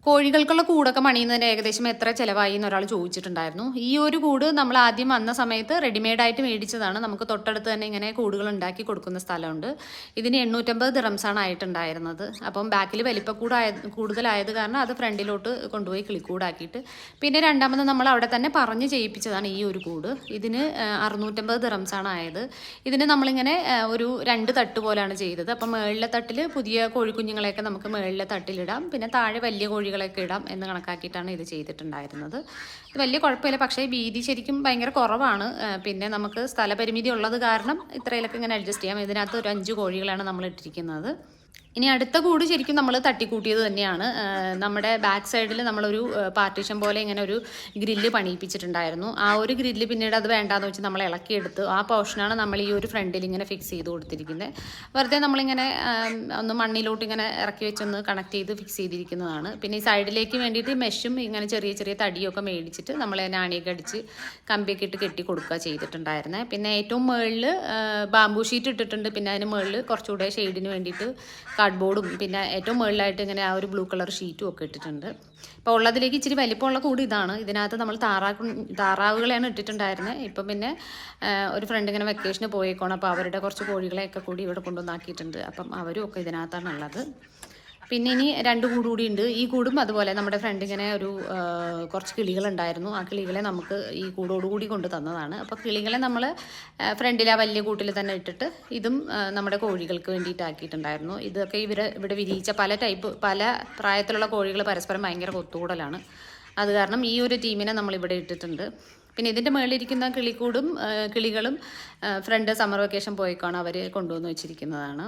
കോഴികൾക്കുള്ള കൂടൊക്കെ പണിയുന്നതിന് ഏകദേശം എത്ര ചിലവായി എന്ന് ഒരാൾ ചോദിച്ചിട്ടുണ്ടായിരുന്നു. ഈ ഒരു കൂട് നമ്മൾ ആദ്യം വന്ന സമയത്ത് റെഡിമെയ്ഡായിട്ട് മേടിച്ചതാണ്. നമുക്ക് തൊട്ടടുത്ത് തന്നെ ഇങ്ങനെ കൂടുകൾ ഉണ്ടാക്കി കൊടുക്കുന്ന സ്ഥലമുണ്ട്. ഇതിന് 850 ദിറംസാണ് ആയിട്ടുണ്ടായിരുന്നത്. അപ്പം ബാക്കിൽ കൂടുതലായത് കാരണം അത് ഫ്രണ്ടിലോട്ട് കൊണ്ടുപോയി കിളിക്കൂടാക്കിയിട്ട് പിന്നെ രണ്ടാമത് നമ്മൾ അവിടെ തന്നെ പറഞ്ഞ് ചെയ്യിപ്പിച്ചതാണ് ഈ ഒരു കൂട്. ഇതിന് 650 ദിറംസാണ് ആയത്. ഇതിന് നമ്മളിങ്ങനെ ഒരു 2 തട്ട് പോലെയാണ് ചെയ്തത്. അപ്പം മുകളിലെ തട്ടിൽ പുതിയ കോഴിക്കുഞ്ഞുങ്ങളെയൊക്കെ നമുക്ക് മുകളിലെ തട്ടിലിടാം, പിന്നെ താഴെ വലിയ കോഴികളൊക്കെ ഇടാം എന്ന് കണക്കാക്കിയിട്ടാണ് ഇത് ചെയ്തിട്ടുണ്ടായിരുന്നത്. ഇത് വലിയ കുഴപ്പമില്ല, പക്ഷേ വീതി ശരിക്കും ഭയങ്കര കുറവാണ്. പിന്നെ നമുക്ക് സ്ഥലപരിമിതി ഉള്ളത് കാരണം ഇത്രയിലൊക്കെ ഇങ്ങനെ അഡ്ജസ്റ്റ് ചെയ്യാം. ഇതിനകത്ത് ഒരു 5 കോഴികളാണ് നമ്മൾ ഇട്ടിരിക്കുന്നത്. ഇനി അടുത്ത കൂട് ശരിക്കും നമ്മൾ തട്ടിക്കൂട്ടിയത് തന്നെയാണ്. നമ്മുടെ ബാക്ക് സൈഡിൽ നമ്മളൊരു പാർട്ടീഷൻ പോലെ ഇങ്ങനെ ഒരു ഗ്രില്ല് പണിയിപ്പിച്ചിട്ടുണ്ടായിരുന്നു. ആ ഒരു ഗ്രില്ല് പിന്നീട് അത് വേണ്ടാന്ന് വെച്ച് നമ്മൾ ഇളക്കിയെടുത്ത് ആ പോർഷനാണ് നമ്മൾ ഈ ഒരു ഫ്രണ്ടിൽ ഇങ്ങനെ ഫിക്സ് ചെയ്ത് കൊടുത്തിരിക്കുന്നത്. വെറുതെ നമ്മളിങ്ങനെ ഒന്ന് മണ്ണിലോട്ട് ഇങ്ങനെ ഇറക്കി വെച്ചൊന്ന് കണക്ട് ചെയ്ത് ഫിക്സ് ചെയ്തിരിക്കുന്നതാണ്. പിന്നെ ഈ സൈഡിലേക്ക് വേണ്ടിയിട്ട് മെഷും ഇങ്ങനെ ചെറിയ ചെറിയ തടിയൊക്കെ മേടിച്ചിട്ട് നമ്മൾ നാണിയൊക്കെ അടിച്ച് കമ്പിയൊക്കെ ഇട്ട് കെട്ടി കൊടുക്കുക ചെയ്തിട്ടുണ്ടായിരുന്നത്. പിന്നെ ഏറ്റവും മുകളിൽ ബാംബൂ ഷീറ്റ് ഇട്ടിട്ടുണ്ട്. പിന്നെ അതിന് മുകളിൽ കുറച്ചുകൂടെ ഷെയ്ഡിന് വേണ്ടിയിട്ട് കാർഡ്ബോർഡും പിന്നെ ഏറ്റവും മുകളിലായിട്ട് ഇങ്ങനെ ആ ഒരു ബ്ലൂ കളർ ഷീറ്റും ഒക്കെ ഇട്ടിട്ടുണ്ട്. ഇപ്പോൾ ഉള്ളതിലേക്ക് ഇച്ചിരി വലിപ്പമുള്ള കൂടി ഇതാണ്. ഇതിനകത്ത് നമ്മൾ താറാവുകളെയാണ് ഇട്ടിട്ടുണ്ടായിരുന്നത്. ഇപ്പം പിന്നെ ഒരു ഫ്രണ്ട് ഇങ്ങനെ വെക്കേഷന് പോയേക്കോണം. അപ്പോൾ അവരുടെ കുറച്ച് കോഴികളെയൊക്കെ കൂടി ഇവിടെ കൊണ്ടുവന്നാക്കിയിട്ടുണ്ട്. അപ്പം അവരും ഒക്കെ ഇതിനകത്താണ് ഉള്ളത്. പിന്നെ ഇനി 2 കൂട് കൂടി ഉണ്ട്. ഈ കൂടും അതുപോലെ നമ്മുടെ ഫ്രണ്ട് ഇങ്ങനെ ഒരു കുറച്ച് കിളികളുണ്ടായിരുന്നു. ആ കിളികളെ നമുക്ക് ഈ കൂടോടുകൂടി കൊണ്ട് തന്നതാണ്. അപ്പോൾ കിളികളെ നമ്മൾ ഫ്രണ്ടിൽ ആ വലിയ കൂട്ടിൽ തന്നെ ഇട്ടിട്ട് ഇതും നമ്മുടെ കോഴികൾക്ക് വേണ്ടിയിട്ടാക്കിയിട്ടുണ്ടായിരുന്നു. ഇതൊക്കെ ഇവിടെ വിരിയിച്ച പല പ്രായത്തിലുള്ള കോഴികൾ പരസ്പരം ഭയങ്കര കൊത്തുകൂടലാണ്. അത് കാരണം ഈ ഒരു ടീമിനെ നമ്മളിവിടെ ഇട്ടിട്ടുണ്ട്. പിന്നെ ഇതിൻ്റെ മുകളിലിരിക്കുന്ന കിളികളും ഫ്രണ്ട് സമ്മർ വെക്കേഷൻ പോയിക്കാണ് അവർ കൊണ്ടുവന്ന് വെച്ചിരിക്കുന്നതാണ്.